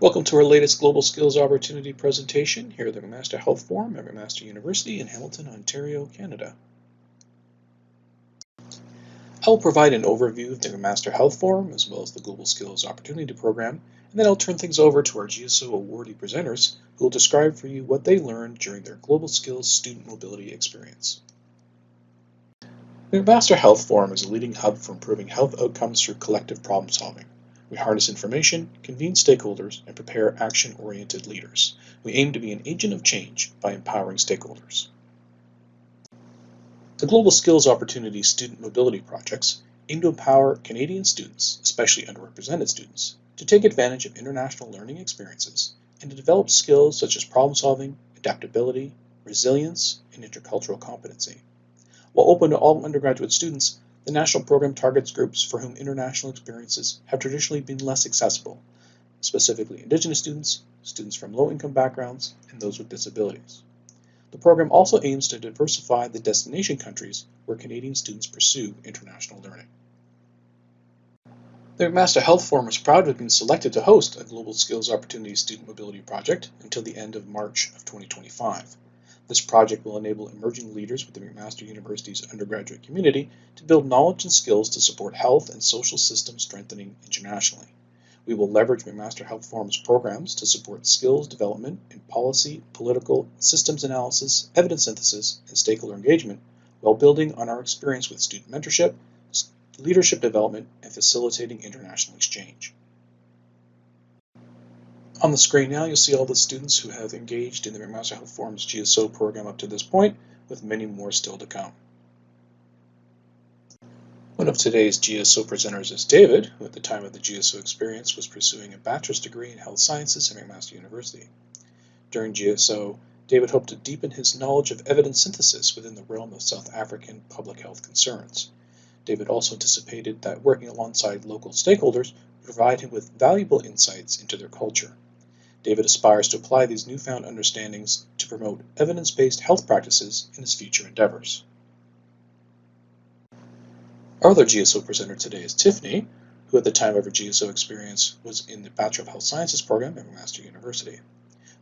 Welcome to our latest Global Skills Opportunity presentation here at the McMaster Health Forum at McMaster University in Hamilton, Ontario, Canada. I will provide an overview of the McMaster Health Forum as well as the Global Skills Opportunity Program, and then I'll turn things over to our GSO awardee presenters who will describe for you what they learned during their Global Skills Student Mobility experience. The McMaster Health Forum is a leading hub for improving health outcomes through collective problem solving. We harness information, convene stakeholders, and prepare action-oriented leaders. We aim to be an agent of change by empowering stakeholders. The Global Skills Opportunity Student Mobility Projects aim to empower Canadian students, especially underrepresented students, to take advantage of international learning experiences and to develop skills such as problem solving, adaptability, resilience, and intercultural competency. While open to all undergraduate students, the national program targets groups for whom international experiences have traditionally been less accessible, specifically Indigenous students, students from low-income backgrounds, and those with disabilities. The program also aims to diversify the destination countries where Canadian students pursue international learning. The McMaster Health Forum is proud to have been selected to host a Global Skills Opportunity Student Mobility Project until the end of March of 2025. This project will enable emerging leaders within McMaster University's undergraduate community to build knowledge and skills to support health and social system strengthening internationally. We will leverage McMaster Health Forum's programs to support skills development in policy, political, systems analysis, evidence synthesis, and stakeholder engagement, while building on our experience with student mentorship, leadership development, and facilitating international exchange. On the screen now, you'll see all the students who have engaged in the McMaster Health Forum's GSO program up to this point, with many more still to come. One of today's GSO presenters is David, who at the time of the GSO experience was pursuing a bachelor's degree in health sciences at McMaster University. During GSO, David hoped to deepen his knowledge of evidence synthesis within the realm of South African public health concerns. David also anticipated that working alongside local stakeholders would provide him with valuable insights into their culture. David aspires to apply these newfound understandings to promote evidence-based health practices in his future endeavors. Our other GSO presenter today is Tiffany, who at the time of her GSO experience was in the Bachelor of Health Sciences program at McMaster University.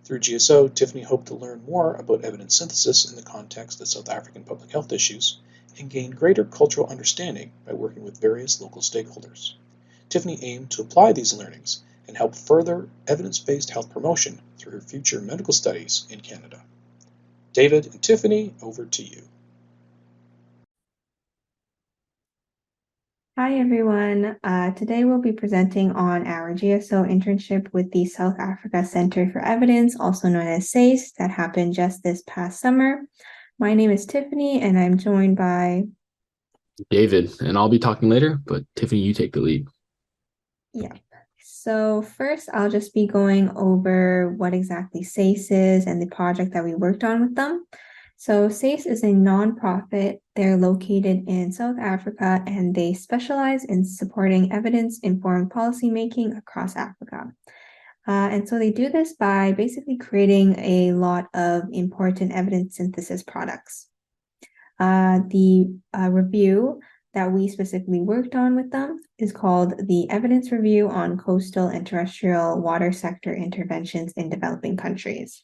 Through GSO, Tiffany hoped to learn more about evidence synthesis in the context of South African public health issues and gain greater cultural understanding by working with various local stakeholders. Tiffany aimed to apply these learnings and help further evidence-based health promotion through her future medical studies in Canada. David and Tiffany, over to you. Hi everyone. Today we'll be presenting on our GSO internship with the South Africa Center for Evidence, also known as SACE, that happened just this past summer. My name is Tiffany and I'm joined by David, and I'll be talking later, but Tiffany, you take the lead. Yeah. So first, I'll just be going over what exactly SACE is and the project that we worked on with them. So SACE is a nonprofit. They're located in South Africa and they specialize in supporting evidence-informed policymaking across Africa. And so they do this by basically creating a lot of important evidence synthesis products. The review that we specifically worked on with them is called the Evidence Review on Coastal and Terrestrial Water Sector Interventions in Developing Countries.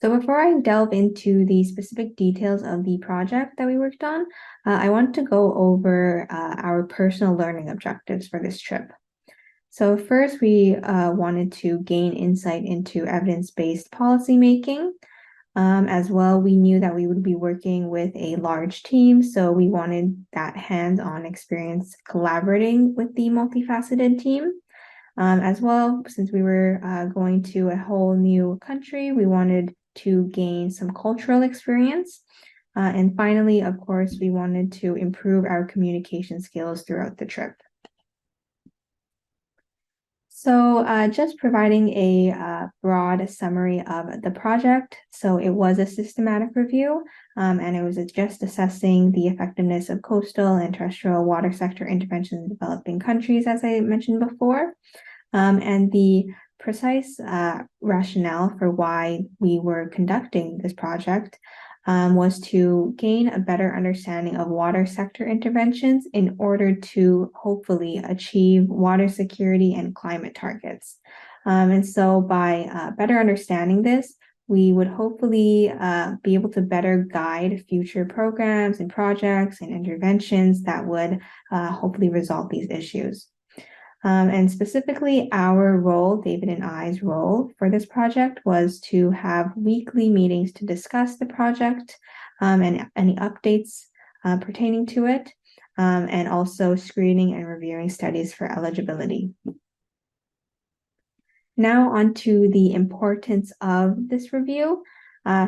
So before I delve into the specific details of the project that we worked on, I want to go over our personal learning objectives for this trip. So first, we wanted to gain insight into evidence-based policymaking. As well, we knew that we would be working with a large team, so we wanted that hands-on experience collaborating with the multifaceted team. As well, since we were going to a whole new country, we wanted to gain some cultural experience. And finally, of course, we wanted to improve our communication skills throughout the trip. So just providing a broad summary of the project. So it was a systematic review, and it was just assessing the effectiveness of coastal and terrestrial water sector interventions in developing countries, as I mentioned before. And the precise rationale for why we were conducting this project was to gain a better understanding of water sector interventions in order to hopefully achieve water security and climate targets. And so by better understanding this, we would hopefully be able to better guide future programs and projects and interventions that would hopefully resolve these issues. And specifically, our role, David and I's role for this project, was to have weekly meetings to discuss the project and any updates pertaining to it, and also screening and reviewing studies for eligibility. Now on to the importance of this review.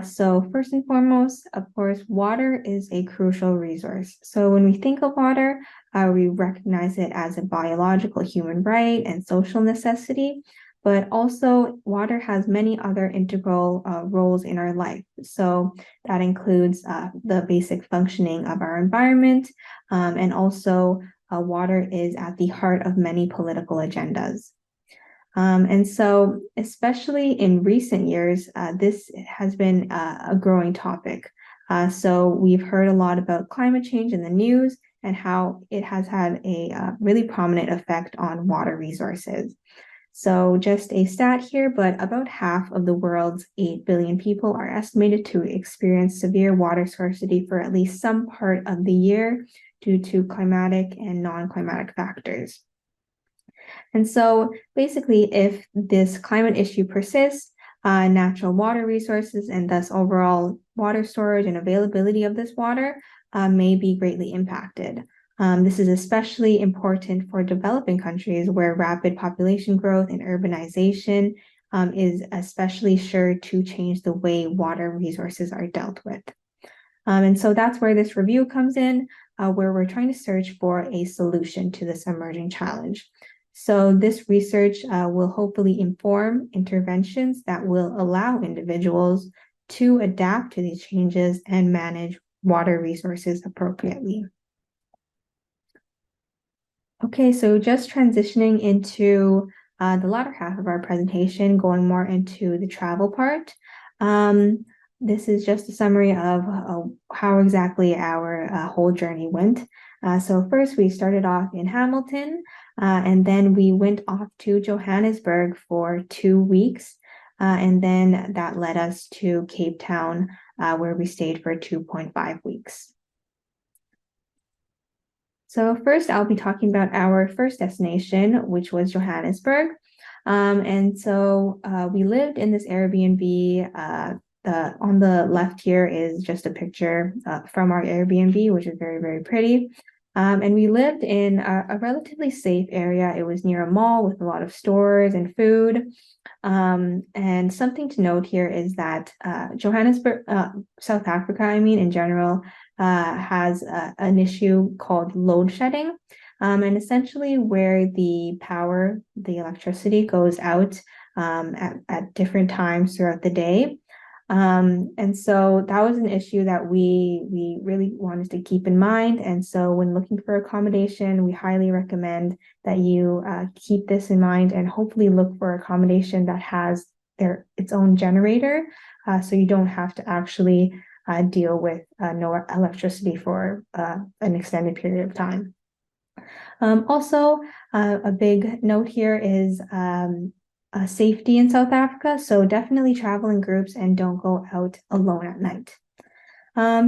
So first and foremost, of course, water is a crucial resource. So when we think of water, we recognize it as a biological human right and social necessity, but also water has many other integral roles in our life. So that includes the basic functioning of our environment, and also water is at the heart of many political agendas. And so, especially in recent years, this has been a growing topic. So we've heard a lot about climate change in the news and how it has had a really prominent effect on water resources. So just a stat here, but about half of the world's 8 billion people are estimated to experience severe water scarcity for at least some part of the year due to climatic and non-climatic factors. And so basically, if this climate issue persists, natural water resources and thus overall water storage and availability of this water may be greatly impacted. This is especially important for developing countries where rapid population growth and urbanization is especially sure to change the way water resources are dealt with. And so that's where this review comes in, where we're trying to search for a solution to this emerging challenge. So this research will hopefully inform interventions that will allow individuals to adapt to these changes and manage water resources appropriately. Okay, so just transitioning into the latter half of our presentation, going more into the travel part. This is just a summary of how exactly our whole journey went. So first we started off in Hamilton, and then we went off to Johannesburg for 2 weeks. And then that led us to Cape Town, where we stayed for 2.5 weeks. So first I'll be talking about our first destination, which was Johannesburg. And so we lived in this Airbnb. On the left here is just a picture from our Airbnb, which is very, very pretty. And we lived in a relatively safe area. It was near a mall with a lot of stores and food. And something to note here is that Johannesburg, South Africa, in general, has an issue called load shedding. And essentially where the power, the electricity goes out at different times throughout the day. And so that was an issue that we really wanted to keep in mind. And so when looking for accommodation, we highly recommend that you keep this in mind and hopefully look for accommodation that has its own generator, so you don't have to actually deal with no electricity for an extended period of time. Also, a big note here is safety in South Africa. So definitely travel in groups and don't go out alone at night.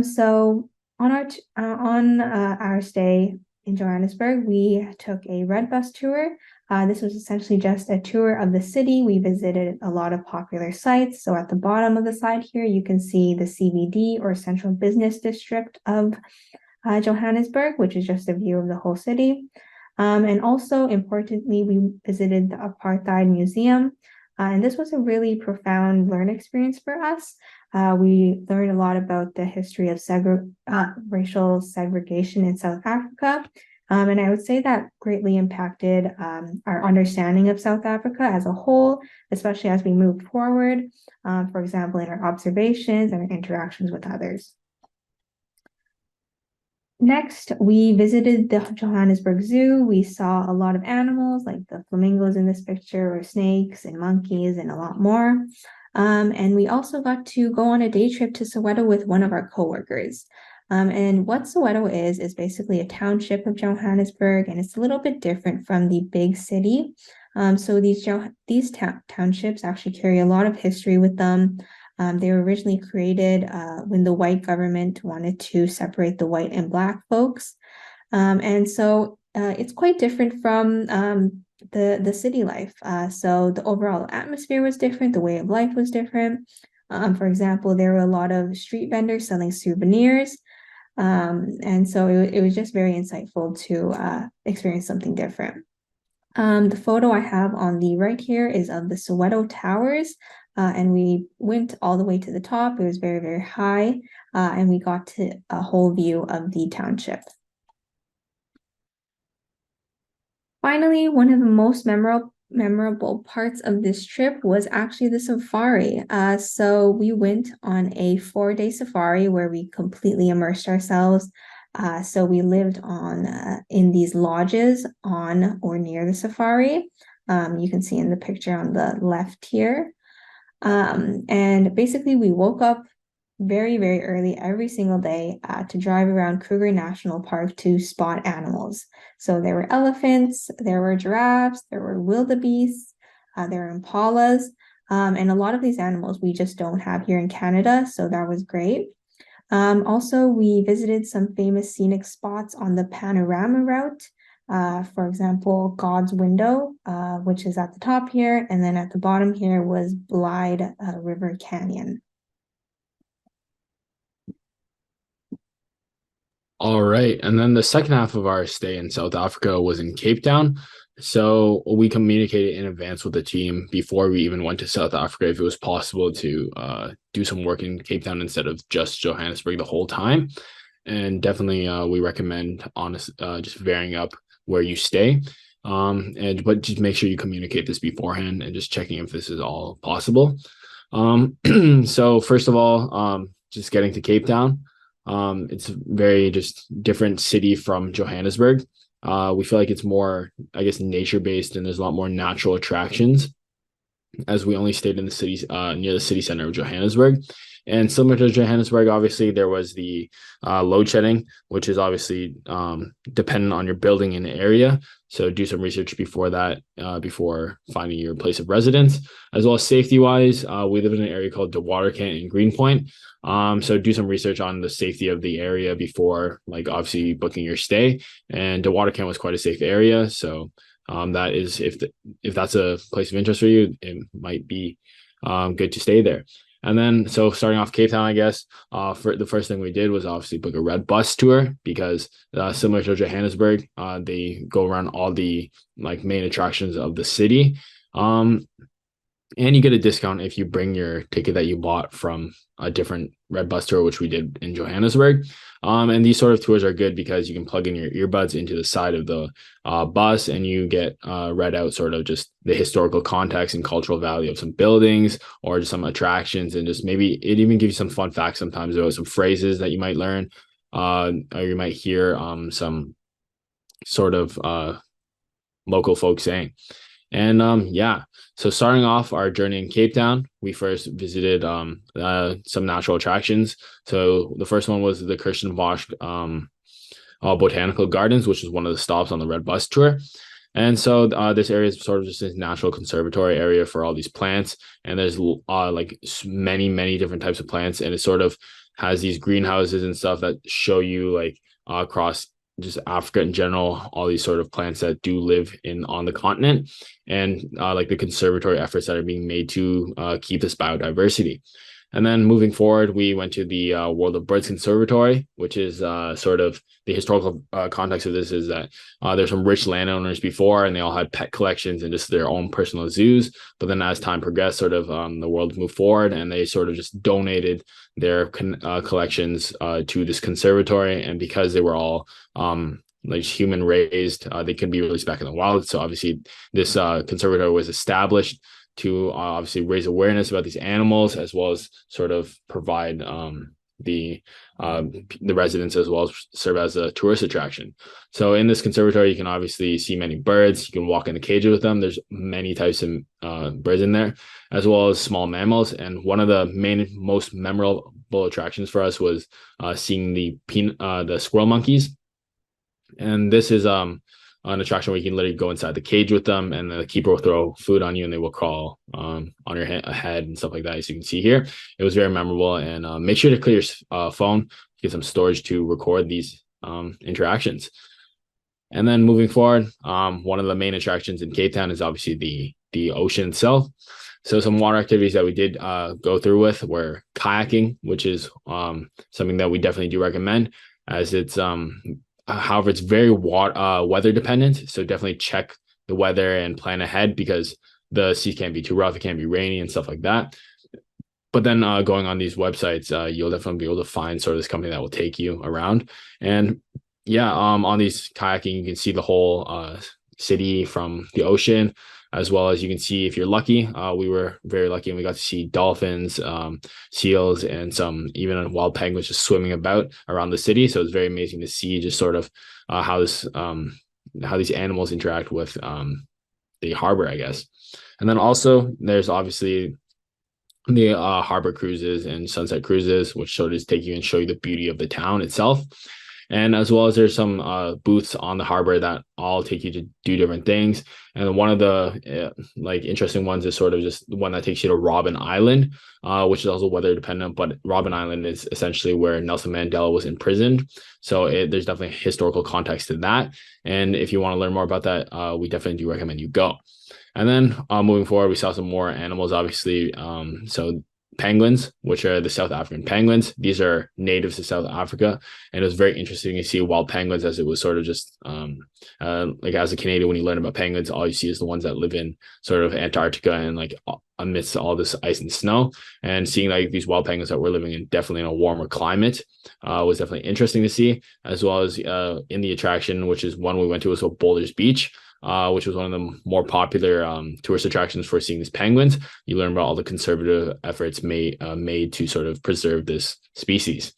So on our stay in Johannesburg, we took a red bus tour. This was essentially just a tour of the city. We visited a lot of popular sites. So at the bottom of the slide here, you can see the CBD or Central Business District of Johannesburg, which is just a view of the whole city. And also importantly, we visited the Apartheid Museum. And this was a really profound learning experience for us. We learned a lot about the history of racial segregation in South Africa. And I would say that greatly impacted our understanding of South Africa as a whole, especially as we moved forward, for example, in our observations and our interactions with others. Next, we visited the Johannesburg Zoo. We saw a lot of animals like the flamingos in this picture, or snakes and monkeys and a lot more. And we also got to go on a day trip to Soweto with one of our coworkers. And what Soweto is basically a township of Johannesburg, and it's a little bit different from the big city. So these townships actually carry a lot of history with them. They were originally created when the white government wanted to separate the white and black folks. And so it's quite different from the city life. So the overall atmosphere was different, the way of life was different. For example, there were a lot of street vendors selling souvenirs. And so it was just very insightful to experience something different. The photo I have on the right here is of the Soweto Towers, and we went all the way to the top. It was very, very high, and we got to a whole view of the township. Finally, one of the most memorable parts of this trip was actually the safari. So we went on a 4-day safari where we completely immersed ourselves. So we lived in these lodges on or near the safari. You can see in the picture on the left here. And basically we woke up very, very early every single day to drive around Kruger National Park to spot animals. So there were elephants, there were giraffes, there were wildebeests, there were impalas, and a lot of these animals we just don't have here in Canada, so that was great. Also, we visited some famous scenic spots on the panorama route. For example, God's Window, which is at the top here, and then at the bottom here was Blyde River Canyon. All right. And then the second half of our stay in South Africa was in Cape Town. So we communicated in advance with the team before we even went to South Africa if it was possible to do some work in Cape Town instead of just Johannesburg the whole time. And definitely we recommend just varying up where you stay. But just make sure you communicate this beforehand and just checking if this is all possible. So first of all, just getting to Cape Town. It's very just different city from Johannesburg. We feel like it's more, I guess, nature based, and there's a lot more natural attractions, as we only stayed in the cities near the city center of Johannesburg. And similar to Johannesburg, obviously, there was the load shedding, which is obviously dependent on your building and area. So do some research before that, before finding your place of residence. As well as safety-wise, we live in an area called DeWaterkant in Greenpoint. So do some research on the safety of the area before, like, obviously booking your stay. And DeWaterkant was quite a safe area. So that is, if that's a place of interest for you, it might be good to stay there. And then, so starting off Cape Town, I guess, for the first thing we did was obviously book a red bus tour, because similar to Johannesburg, they go around all the like main attractions of the city. And you get a discount if you bring your ticket that you bought from a different red bus tour, which we did in Johannesburg. And these sort of tours are good because you can plug in your earbuds into the side of the bus, and you get read out sort of just the historical context and cultural value of some buildings or just some attractions, and just maybe it even gives you some fun facts sometimes about some phrases that you might learn, or you might hear some sort of local folks saying. And yeah, so starting off our journey in Cape Town, we first visited some natural attractions. So the first one was the Kirstenbosch Botanical Gardens, which was one of the stops on the red bus tour. And so this area is sort of just this natural conservatory area for all these plants. And there's like many different types of plants. And it sort of has these greenhouses and stuff that show you like across just Africa in general, all these sort of plants that do live on the continent, and like the conservatory efforts that are being made to keep this biodiversity. And then moving forward, we went to the World of Birds Conservatory, which is sort of the historical context of this is that there's some rich landowners before, and they all had pet collections and just their own personal zoos. But then as time progressed, sort of the world moved forward, and they sort of just donated their collections to this conservatory. And because they were all like human raised, they could be released back in the wild. So obviously this conservatory was established to obviously raise awareness about these animals, as well as sort of provide the residents, as well as serve as a tourist attraction. So in this conservatory, you can obviously see many birds. You can walk in the cages with them. There's many types of birds in there, as well as small mammals. And one of the most memorable attractions for us was seeing the squirrel monkeys. And this is an attraction where you can literally go inside the cage with them, and the keeper will throw food on you, and they will crawl on your head and stuff like that. As you can see here, it was very memorable. And make sure to clear your phone, get some storage to record these interactions. And then moving forward, one of the main attractions in Cape Town is obviously the ocean itself. So some water activities that we did go through with were kayaking, which is something that we definitely do recommend, as it's however, it's very weather dependent. So definitely check the weather and plan ahead, because the sea can't be too rough. It can't be rainy and stuff like that. But then going on these websites, you'll definitely be able to find sort of this company that will take you around. And yeah, on these kayaking, you can see the whole city from the ocean, as well as you can see, if you're lucky, we were very lucky and we got to see dolphins, seals, and some even wild penguins just swimming about around the city. So it's very amazing to see just sort of how these animals interact with the harbor, I guess. And then also there's obviously the harbor cruises and sunset cruises, which sort of take you and show you the beauty of the town itself. And as well as there's some booths on the harbor that all take you to do different things. And one of the interesting ones is sort of just the one that takes you to Robben Island, which is also weather dependent. But Robben Island is essentially where Nelson Mandela was imprisoned. So there's definitely historical context to that. And if you want to learn more about that, we definitely do recommend you go. And then moving forward, we saw some more animals, obviously. So penguins, which are the South African penguins. These are natives to South Africa, and it was very interesting to see wild penguins, as it was sort of just like, as a Canadian, when you learn about penguins, all you see is the ones that live in sort of Antarctica and like amidst all this ice and snow. And seeing like these wild penguins that were living in definitely in a warmer climate was definitely interesting to see, as well as in the attraction, which is one we went to, was Boulders Beach, which was one of the more popular tourist attractions for seeing these penguins. You learn about all the conservative efforts made to sort of preserve this species.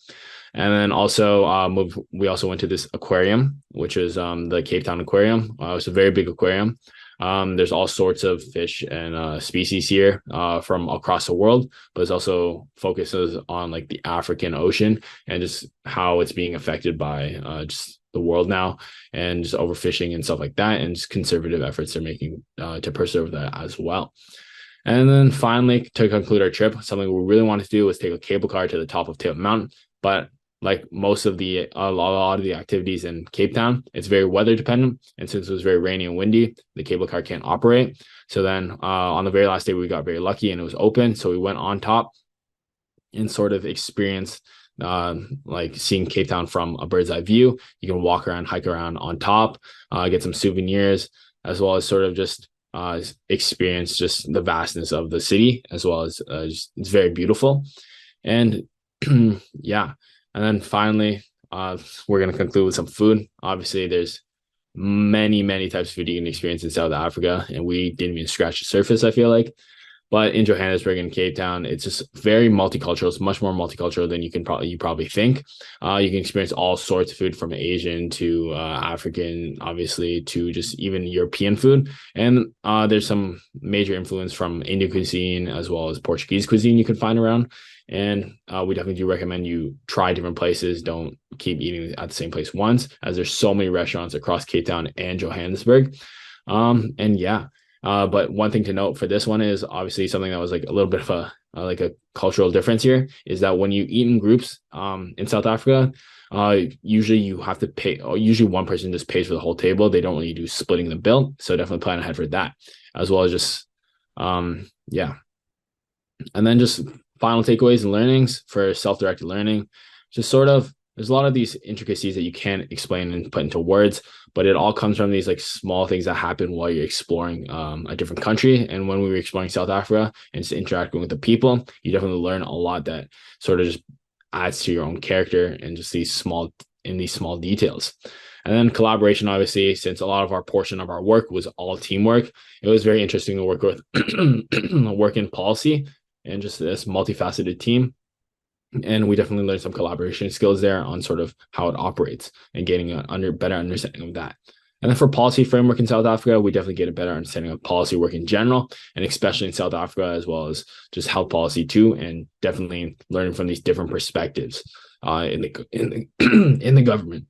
And then also we also went to this aquarium, which is the Cape Town Aquarium. It's a very big aquarium. There's all sorts of fish and species here from across the world, but it also focuses on like the African Ocean and just how it's being affected by just the world now, and just overfishing and stuff like that, and just conservative efforts they're making to preserve that as well. And then finally, to conclude our trip, something we really wanted to do was take a cable car to the top of Tip Mountain. But like most of a lot of the activities in Cape Town, it's very weather dependent, and since it was very rainy and windy, the cable car can't operate. So then on the very last day, we got very lucky and it was open, so we went on top and sort of experienced like seeing Cape Town from a bird's eye view. You can walk around, hike around on top, get some souvenirs, as well as sort of just experience just the vastness of the city, as well as it's very beautiful. And yeah, and then finally we're going to conclude with some food. Obviously there's many types of food you can experience in South Africa, and we didn't even scratch the surface, I feel like. But in Johannesburg and Cape Town, it's just very multicultural. It's much more multicultural than you probably think. You can experience all sorts of food, from Asian to African, obviously, to just even European food. And there's some major influence from Indian cuisine as well as Portuguese cuisine you can find around. And we definitely do recommend you try different places. Don't keep eating at the same place once, as there's so many restaurants across Cape Town and Johannesburg. And yeah. But one thing to note for this one is obviously something that was like a little bit of a cultural difference here, is that when you eat in groups in South Africa, usually you have to pay, or usually one person just pays for the whole table. They don't really do splitting the bill. So definitely plan ahead for that, as well as just yeah. And then just final takeaways and learnings for self-directed learning. Just sort of, there's a lot of these intricacies that you can't explain and put into words, but it all comes from these like small things that happen while you're exploring a different country. And when we were exploring South Africa and just interacting with the people, you definitely learn a lot that sort of just adds to your own character and just these small details. And then collaboration, obviously, since a lot of our portion of our work was all teamwork, it was very interesting to work with work in policy and just this multifaceted team. And we definitely learned some collaboration skills there on sort of how it operates and getting a better understanding of that. And then for policy framework in South Africa, we definitely get a better understanding of policy work in general, and especially in South Africa, as well as just health policy too, and definitely learning from these different perspectives in the government.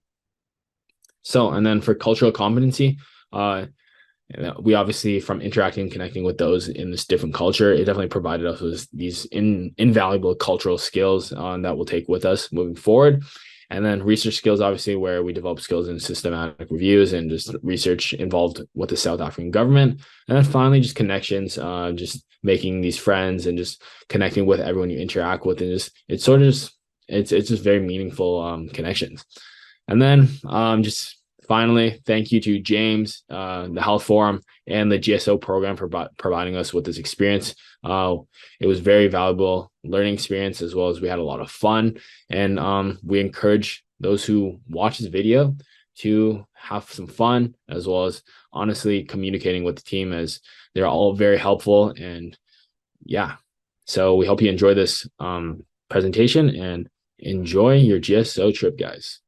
So, and then for cultural competency, we obviously, from interacting and connecting with those in this different culture, it definitely provided us with these invaluable cultural skills that we'll take with us moving forward. And then research skills, obviously, where we develop skills in systematic reviews and just research involved with the South African government. And then finally, just connections, just making these friends and just connecting with everyone you interact with. And just, it's sort of just, it's just very meaningful connections. And then just finally, thank you to James, the Health Forum, and the GSO program for providing us with this experience. It was very valuable learning experience, as well as we had a lot of fun. And we encourage those who watch this video to have some fun, as well as honestly communicating with the team, as they're all very helpful. And yeah, so we hope you enjoy this presentation and enjoy your GSO trip, guys.